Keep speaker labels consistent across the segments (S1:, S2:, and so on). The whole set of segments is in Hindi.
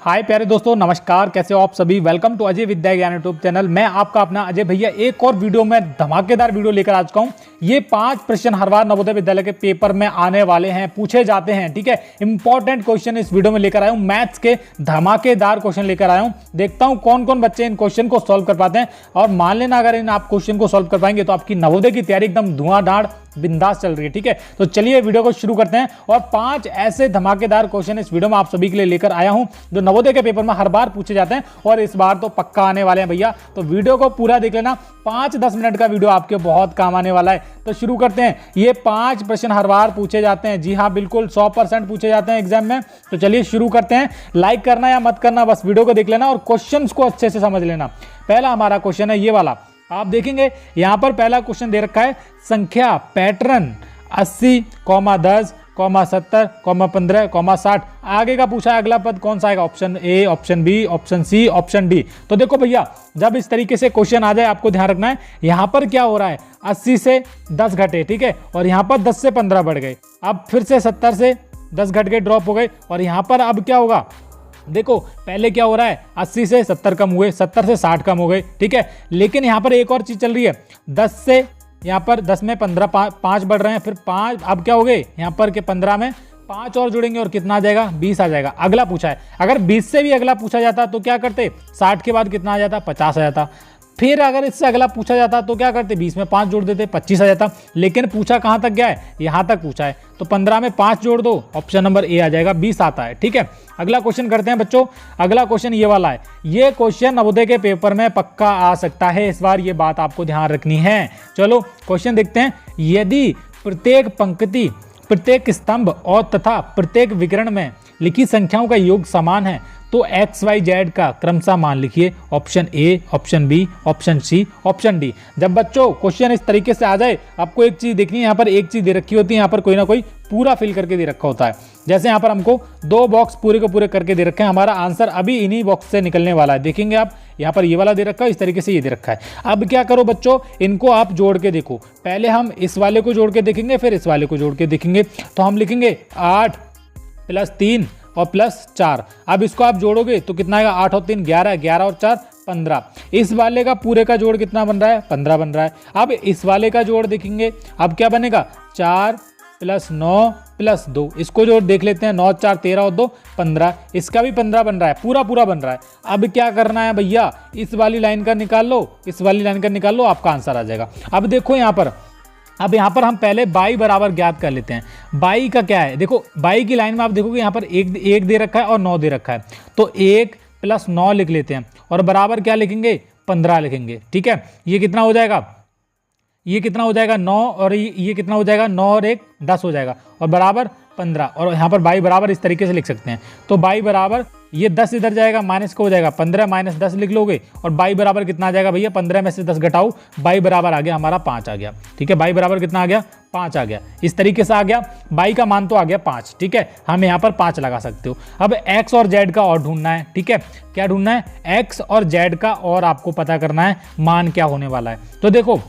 S1: हाय प्यारे दोस्तों, नमस्कार। कैसे हो आप सभी। वेलकम टू अजय विद्या ज्ञान यूट्यूब चैनल। मैं आपका अपना अजय भैया एक और वीडियो में धमाकेदार वीडियो लेकर आ चुका हूं। ये 5 प्रश्न हर बार नवोदय विद्यालय के पेपर में आने वाले हैं, पूछे जाते हैं। ठीक है, इंपॉर्टेंट क्वेश्चन इस वीडियो में लेकर आया हूं। मैथ्स के धमाकेदार क्वेश्चन लेकर आया हूं। देखता हूं कौन कौन बच्चे इन क्वेश्चन को सॉल्व कर पाते हैं। और मान लेना अगर इन आप क्वेश्चन को सॉल्व कर पाएंगे तो आपकी नवोदय की तैयारी एकदम धुआंधार बिंदास चल रही है। ठीक है, तो चलिए वीडियो को शुरू करते हैं। और 5 ऐसे धमाकेदार क्वेश्चन इस वीडियो में आप सभी के लिए लेकर आया हूं जो नवोदय के पेपर में हर बार पूछे जाते हैं और इस बार तो पक्का आने वाले हैं भैया। तो वीडियो को पूरा देख लेना, 5-10 मिनट का वीडियो आपके बहुत काम आने वाला है। तो शुरू करते हैं। ये 5 प्रश्न हर बार पूछे जाते हैं। जी हाँ, बिल्कुल 100% पूछे जाते हैं एग्जाम में। तो चलिए शुरू करते हैं। लाइक करना या मत करना, बस वीडियो को देख लेना और क्वेश्चन को अच्छे से समझ लेना। पहला हमारा क्वेश्चन है ये वाला। आप देखेंगे यहां पर पहला क्वेश्चन दे रखा है, संख्या पैटर्न 80, 10, 70, 15, 60। आगे का पूछा है अगला पद कौन सा आएगा। Option A, option B, option C, option D. तो देखो भैया, जब इस तरीके से क्वेश्चन आ जाए आपको ध्यान रखना है यहां पर क्या हो रहा है, 80 से 10 घटे। ठीक है, और यहां पर 10 से 15 बढ़ गए। अब फिर से 70 से 10 घट गए, ड्रॉप हो गए। और यहां पर अब क्या होगा, देखो पहले क्या हो रहा है, 80 से 70 कम हुए, 70 से 60 कम हो गए। ठीक है, लेकिन यहां पर एक और चीज चल रही है, 10 से यहाँ पर 10 में 15 5 बढ़ रहे हैं, फिर 5 अब क्या हो गए यहाँ पर के 15 में 5 और जुड़ेंगे और कितना आ जाएगा, 20 आ जाएगा। अगला पूछा है, अगर 20 से भी अगला पूछा जाता तो क्या करते, 60 के बाद कितना आ जाता, 50 आ जाता। फिर अगर इससे अगला पूछा जाता तो क्या करते, 20 में 5 जोड़ देते, 25 आ जाता। लेकिन पूछा कहाँ तक गया है, यहाँ तक पूछा है, तो 15 में 5 जोड़ दो, ऑप्शन नंबर ए आ जाएगा, 20 आता है। ठीक है, अगला क्वेश्चन करते हैं बच्चों। अगला क्वेश्चन ये वाला है। ये क्वेश्चन नवोदय के पेपर में पक्का आ सकता है इस बार, ये बात आपको ध्यान रखनी है। चलो क्वेश्चन देखते हैं। यदि प्रत्येक पंक्ति, प्रत्येक स्तंभ और तथा प्रत्येक विकर्ण में लिखी संख्याओं का योग समान है तो एक्स वाई जेड का क्रमशः मान लिखिए। Option A, option B, option C, option D. जब बच्चों क्वेश्चन इस तरीके से आ जाए, आपको एक चीज देखनी है, यहाँ पर एक चीज दे रखी होती है, यहाँ पर कोई ना कोई पूरा फिल करके दे रखा होता है। जैसे यहाँ पर हमको 2 बॉक्स पूरे के पूरे करके दे रखे हैं, हमारा आंसर अभी इन्हीं बॉक्स से निकलने वाला है। देखेंगे आप, यहाँ पर ये वाला दे रखा है, इस तरीके से ये दे रखा है। अब क्या करो बच्चों, इनको आप जोड़ के देखो। पहले हम इस वाले को जोड़ के देखेंगे, फिर इस वाले को जोड़ के देखेंगे। तो हम लिखेंगे 8 + 3 और +4। अब इसको आप जोड़ोगे तो कितना आएगा, 8 और 3 11, 11 और 4 15। इस वाले का पूरे का जोड़ कितना बन रहा है, 15 बन रहा है। अब इस वाले का जोड़ देखेंगे, अब क्या बनेगा, 4 + 9 + 2। इसको जोड़ देख लेते हैं, 9 4 13 और 2 15। इसका भी 15 बन रहा है, पूरा पूरा बन रहा है। अब क्या करना है भैया, इस वाली लाइन का निकाल लो, इस वाली लाइन का निकाल लो, आपका आंसर आ जाएगा। अब देखो यहाँ पर, अब यहाँ पर हम पहले बाई बराबर ज्ञात कर लेते हैं। बाई का क्या है, देखो बाई की लाइन में आप देखोगे यहाँ पर एक दे रखा है और 9 दे रखा है। तो 1 + 9 लिख लेते हैं और बराबर क्या लिखेंगे, 15 लिखेंगे। ठीक है, ये कितना हो जाएगा, ये कितना हो जाएगा 9 और ये कितना हो जाएगा, 9 और 1 10 हो जाएगा और बराबर 15। और यहाँ पर बाई बराबर इस तरीके से लिख सकते हैं। तो बाई बराबर ये 10 इधर जाएगा, माइनस को हो जाएगा 15 - 10 लिख लोगे और बाई बराबर कितना आ जाएगा भैया, 15 में से 10 घटाओ, बाई बराबर आ गया हमारा 5 आ गया। ठीक है, बाई बराबर कितना आ गया, 5 आ गया। इस तरीके से आ गया, बाई का मान तो आ गया 5। ठीक है, हम यहाँ पर 5 लगा सकते हो। अब एक्स और जेड का और ढूंढना है। ठीक है, क्या ढूंढना है, एक्स और जेड का और आपको पता करना है मान क्या होने वाला है। तो देखो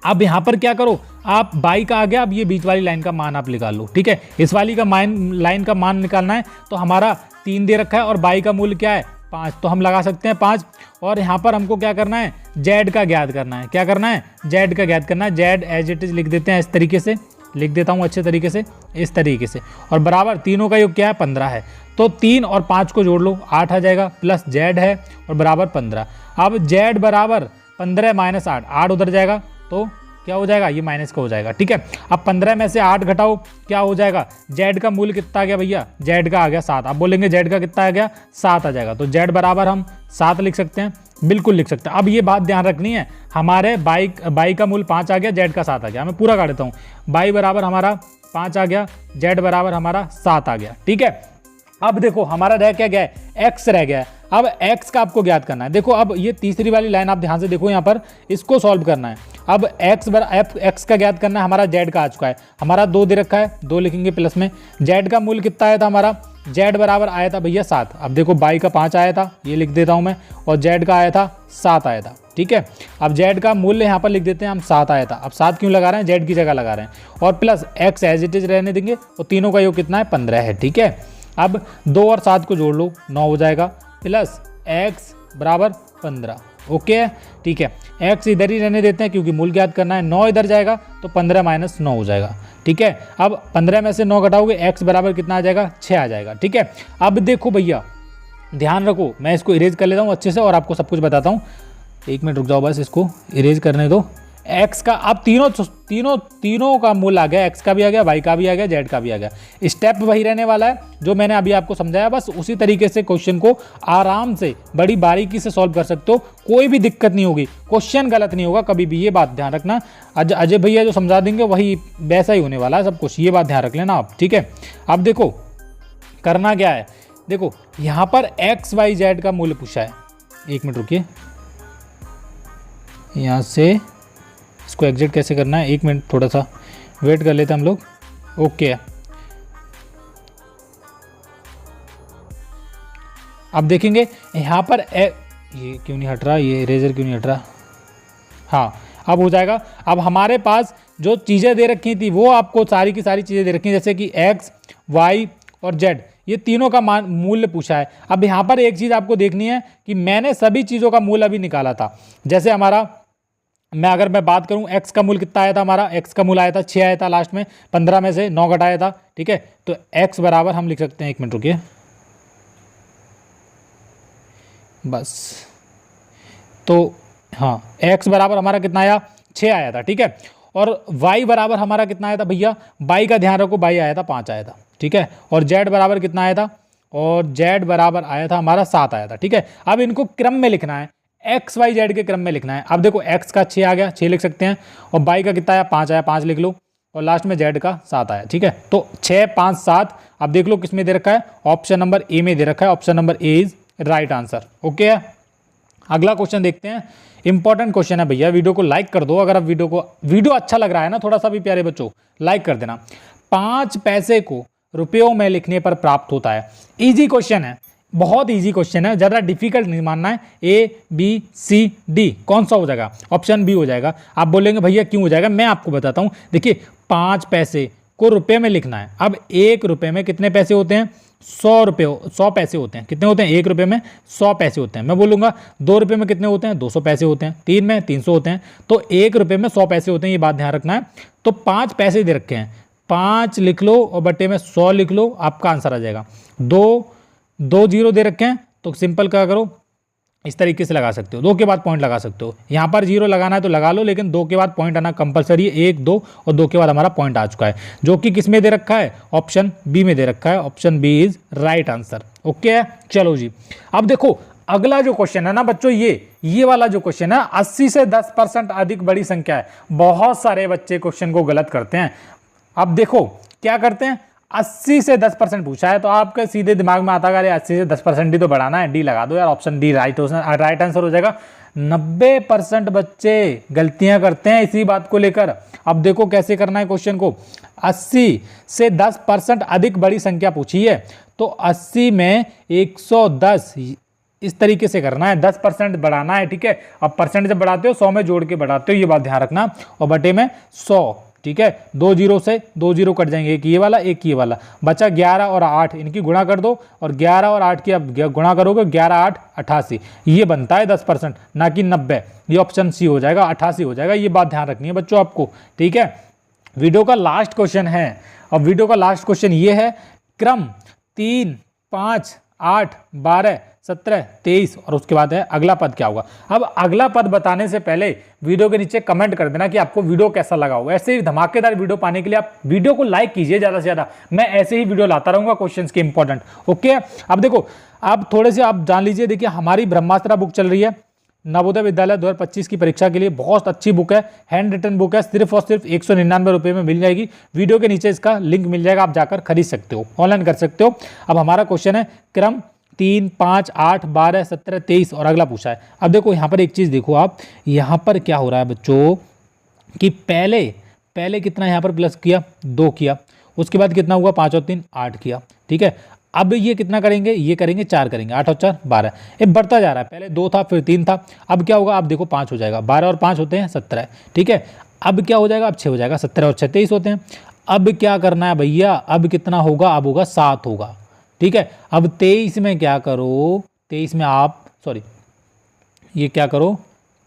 S1: अब यहाँ पर क्या करो, आप बाई का आ गया, अब ये बीच वाली लाइन का मान आप निकाल लो। ठीक है, इस वाली का लाइन का मान निकालना है। तो हमारा 3 दे रखा है और बाई का मूल्य क्या है, 5। तो हम लगा सकते हैं 5। और यहाँ पर हमको क्या करना है, जेड का ज्ञात करना है। क्या करना है, जेड का ज्ञात करना है। जेड एज इट इज लिख देते हैं, इस तरीके से लिख देता हूँ अच्छे तरीके से, इस तरीके से। और बराबर तीनों का योग क्या है, 15 है। तो 3 और 5 को जोड़ लो, 8 आ जाएगा, प्लस जेड है और बराबर 15। अब जेड बराबर 15 - 8, 8 उधर जाएगा तो क्या हो जाएगा, ये माइनस का हो जाएगा। ठीक है, अब 15 में से 8 घटाओ, क्या हो जाएगा, जेड का मूल्य कितना आ गया भैया, जेड का आ गया 7। आप बोलेंगे जेड का कितना आ गया, 7 आ जाएगा। तो जेड बराबर हम 7 लिख सकते हैं, बिल्कुल लिख सकते हैं। अब ये बात ध्यान रखनी है, हमारे बाई का मूल्य 5 आ गया, जेड का 7 आ गया। मैं पूरा काट देता हूँ, बाई बराबर हमारा 5 आ गया, जेड बराबर हमारा 7 आ गया। ठीक है, अब देखो हमारा रह क्या गया है, एक्स रह गया है। अब x का आपको ज्ञात करना है। देखो अब ये तीसरी वाली लाइन आप ध्यान से देखो, यहाँ पर इसको सॉल्व करना है। अब x का ज्ञात करना है, हमारा z का आ चुका है, हमारा 2 दे रखा है, 2 लिखेंगे प्लस में। z का मूल्य कितना आया था हमारा, z बराबर आया था भैया 7। अब देखो बाई का 5 आया था, ये लिख देता हूँ मैं, और z का आया था 7 आया था। ठीक है, अब z का मूल्य यहाँ पर लिख देते हैं हम, 7 आया था। अब 7 क्यों लगा रहे हैं, z की जगह लगा रहे हैं, और plus x as it is रहने देंगे, और तीनों का योग कितना है, 15 है। ठीक है, अब 2 और 7 को जोड़ लो, 9 हो जाएगा, प्लस x बराबर 15। ओके है, ठीक है। x इधर ही रहने देते हैं क्योंकि मूल ज्ञात करना है। 9 इधर जाएगा तो 15 माइनस 9 हो जाएगा, ठीक है। अब 15 में से 9 घटाओगे, x बराबर कितना आ जाएगा, 6 आ जाएगा, ठीक है। अब देखो भैया ध्यान रखो, मैं इसको इरेज कर लेता हूँ अच्छे से और आपको सब कुछ बताता हूँ। 1 मिनट रुक जाओ, बस इसको इरेज करने दो। x का अब तीनों का मूल आ गया, x का भी आ गया, y का भी आ गया, z का भी आ गया। स्टेप वही रहने वाला है जो मैंने अभी आपको समझाया, बस उसी तरीके से क्वेश्चन को आराम से बड़ी बारीकी से सॉल्व कर सकते हो, कोई भी दिक्कत नहीं होगी, क्वेश्चन गलत नहीं होगा कभी भी, ये बात ध्यान रखना। अजय भैया जो समझा देंगे वही वैसा ही होने वाला है सब कुछ, ये बात ध्यान रख लेना आप, ठीक है। अब देखो करना क्या है, देखो यहाँ पर x y z का मूल्य पूछा है। 1 मिनट रुकिए, यहाँ से इसको एग्जिट कैसे करना है, 1 मिनट थोड़ा सा वेट कर लेते हैं हम लोग। ओके, अब देखेंगे यहाँ पर ये क्यों नहीं हट रहा, ये इरेजर क्यों नहीं हट रहा। हाँ अब हो जाएगा। अब हमारे पास जो चीज़ें दे रखी थी वो आपको सारी की सारी चीज़ें दे रखी हैं, जैसे कि x y और z, ये तीनों का मान मूल्य पूछा है। अब यहाँ पर एक चीज़ आपको देखनी है कि मैंने सभी चीज़ों का मूल्य अभी निकाला था। जैसे हमारा अगर मैं बात करूं x का मूल्य कितना आया था, हमारा x का मूल्य आया था 6 आया था लास्ट में, 15 में से 9 घटाया था, ठीक है। तो x बराबर हम लिख सकते हैं, 1 मिनट रुकिए बस, तो हाँ x बराबर हमारा कितना आया, 6 आया था, ठीक है। और y बराबर हमारा कितना आया था भैया, y का ध्यान रखो, y आया था 5 आया था, ठीक है। और z बराबर कितना आया था, और z बराबर आया था हमारा 7 आया था, ठीक है। अब इनको क्रम में लिखना है, एक्स वाई जेड के क्रम में लिखना है। अब देखो x का 6 आ गया, 6 लिख सकते हैं, और y का कितना आया, 5 आया, 5 लिख लो, और लास्ट में z का 7 आया, ठीक है। तो 6 5 7, अब देख लो किस में दे रखा है, ऑप्शन नंबर ए में दे रखा है, option number A is right answer. Okay है, अगला क्वेश्चन देखते हैं, इंपॉर्टेंट क्वेश्चन है भैया। वीडियो को लाइक कर दो, अगर आप वीडियो अच्छा लग रहा है ना थोड़ा सा भी, प्यारे बच्चों लाइक कर देना। 5 पैसे को रुपयों में लिखने पर प्राप्त होता है। इजी क्वेश्चन है, बहुत इजी क्वेश्चन है, ज़्यादा डिफिकल्ट नहीं मानना है। ए बी सी डी कौन सा हो जाएगा, ऑप्शन बी हो जाएगा। आप बोलेंगे भैया क्यों हो जाएगा, मैं आपको बताता हूँ। देखिए 5 पैसे को रुपए में लिखना है। अब 1 रुपये में कितने पैसे होते हैं, 100 पैसे होते हैं। कितने होते हैं, 1 रुपये में 100 पैसे होते हैं। मैं बोलूँगा 2 रुपये में कितने होते हैं, 200 पैसे होते हैं। 3 में 300 होते हैं। तो 1 रुपये में 100 पैसे होते हैं, ये बात ध्यान रखना है। तो 5 पैसे दे रखे हैं, 5 लिख लो और बटे में 100 लिख लो, आपका आंसर आ जाएगा। 2 जीरो दे रखे हैं, तो सिंपल क्या करो, इस तरीके से लगा सकते हो, 2 के बाद पॉइंट लगा सकते हो। यहाँ पर 0 लगाना है तो लगा लो, लेकिन 2 के बाद पॉइंट आना कंपलसरी है। 1 2 और 2 के बाद हमारा पॉइंट आ चुका है, जो कि किस में दे रखा है, ऑप्शन बी में दे रखा है। Option B is right answer. Okay है, चलो जी। अब देखो अगला जो क्वेश्चन है ना बच्चों, ये वाला जो क्वेश्चन है, 80 से 10% अधिक बड़ी संख्या है। बहुत सारे बच्चे क्वेश्चन को गलत करते हैं। अब देखो क्या करते हैं, 80 से 10% पूछा है तो आपके सीधे दिमाग में आता है अरे 80 से 10% ही तो बढ़ाना है, डी लगा दो यार, ऑप्शन डी राइट आंसर हो जाएगा। 90% बच्चे गलतियां करते हैं इसी बात को लेकर। अब देखो कैसे करना है क्वेश्चन को, 80 से 10% अधिक बड़ी संख्या पूछी है, तो 80 में 110 इस तरीके से करना है, 10% बढ़ाना है, ठीक है। अब परसेंट जब बढ़ाते हो 100 में जोड़ के बढ़ाते हो, ये बात ध्यान रखना, और बटे में 100, ठीक है। 2 जीरो से 2 जीरो कट जाएंगे, एक ये वाला एक ये वाला, बचा 11 और 8, इनकी गुणा कर दो, और 11 और 8 की अब गुणा करोगे, 11 8 88, ये बनता है 10%, ना कि 90। ये ऑप्शन सी हो जाएगा, 88 हो जाएगा। ये बात ध्यान रखनी है बच्चों आपको, ठीक है। वीडियो का लास्ट क्वेश्चन है, और वीडियो का लास्ट क्वेश्चन ये है, क्रम 3 5 8 12 17 23 और उसके बाद है अगला पद क्या होगा। अब अगला पद बताने से पहले वीडियो के नीचे कमेंट कर देना कि आपको वीडियो कैसा लगा हो। ऐसे ही धमाकेदार वीडियो पाने के लिए आप वीडियो को लाइक कीजिए ज़्यादा से ज़्यादा, मैं ऐसे ही वीडियो लाता रहूँगा क्वेश्चंस के इंपॉर्टेंट। ओके, अब देखो आप थोड़े से आप जान लीजिए, देखिए हमारी ब्रह्मास्त्र बुक चल रही है नवोदय विद्यालय 2025 की परीक्षा के लिए, बहुत अच्छी बुक है, हैंड रिटन बुक है, सिर्फ और सिर्फ 199 रुपये में मिल जाएगी। वीडियो के नीचे इसका लिंक मिल जाएगा, आप जाकर खरीद सकते हो, ऑनलाइन कर सकते हो। अब हमारा क्वेश्चन है क्रम 3 5 8 12 17 23 और अगला पूछा है। अब देखो यहाँ पर एक चीज़ देखो आप, यहाँ पर क्या हो रहा है बच्चों कि पहले कितना यहाँ पर प्लस किया, 2 किया, उसके बाद कितना हुआ 5 और 3 8 किया, ठीक है। अब ये कितना करेंगे, ये करेंगे 4 करेंगे, 8 और 4 12, ये बढ़ता जा रहा है, पहले 2 था फिर 3 था, अब क्या होगा, अब देखो 5 हो जाएगा, 12 और 5 होते हैं 17, ठीक है। अब क्या हो जाएगा, अब 6 हो जाएगा, 17 और 6 23 होते हैं। अब क्या करना है भैया, अब कितना होगा, अब होगा 7 होगा, ठीक है। अब 23 में क्या करो, 23 में आप ये क्या करो,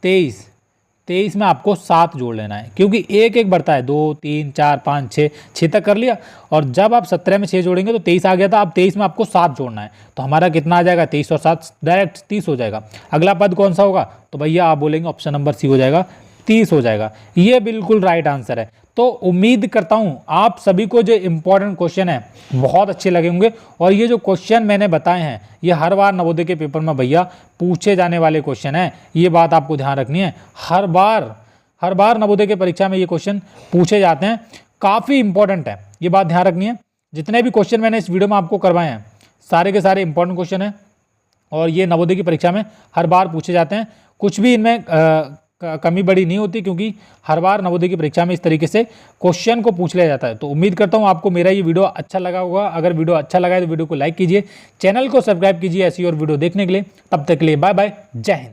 S1: 23 में आपको 7 जोड़ लेना है, क्योंकि एक एक बढ़ता है, 2 3 4 5 6 तक कर लिया। और जब आप 17 में 6 जोड़ेंगे तो 23 आ गया था। अब 23 में आपको 7 जोड़ना है, तो हमारा कितना आ जाएगा, 23 और 7 डायरेक्ट 30 हो जाएगा। अगला पद कौन सा होगा, तो भैया आप बोलेंगे ऑप्शन नंबर सी हो जाएगा, 30 हो जाएगा। ये बिल्कुल राइट आंसर है। तो उम्मीद करता हूं आप सभी को जो इंपॉर्टेंट क्वेश्चन है बहुत अच्छे लगे होंगे। और ये जो क्वेश्चन मैंने बताए हैं ये हर बार नवोदय के पेपर में भैया पूछे जाने वाले क्वेश्चन है, ये बात आपको ध्यान रखनी है। हर बार नवोदय के परीक्षा में ये क्वेश्चन पूछे जाते हैं, काफ़ी इंपॉर्टेंट है, ये बात ध्यान रखनी है। जितने भी क्वेश्चन मैंने इस वीडियो में आपको करवाए हैं सारे के सारे इंपॉर्टेंट क्वेश्चन हैं और ये नवोदय की परीक्षा में हर बार पूछे जाते हैं। कुछ भी इनमें कमी बड़ी नहीं होती, क्योंकि हर बार नवोदय की परीक्षा में इस तरीके से क्वेश्चन को पूछ लिया जाता है। तो उम्मीद करता हूं आपको मेरा ये वीडियो अच्छा लगा होगा। अगर वीडियो अच्छा लगा है तो वीडियो को लाइक कीजिए, चैनल को सब्सक्राइब कीजिए ऐसी और वीडियो देखने के लिए। तब तक के लिए बाय बाय, जय हिंद।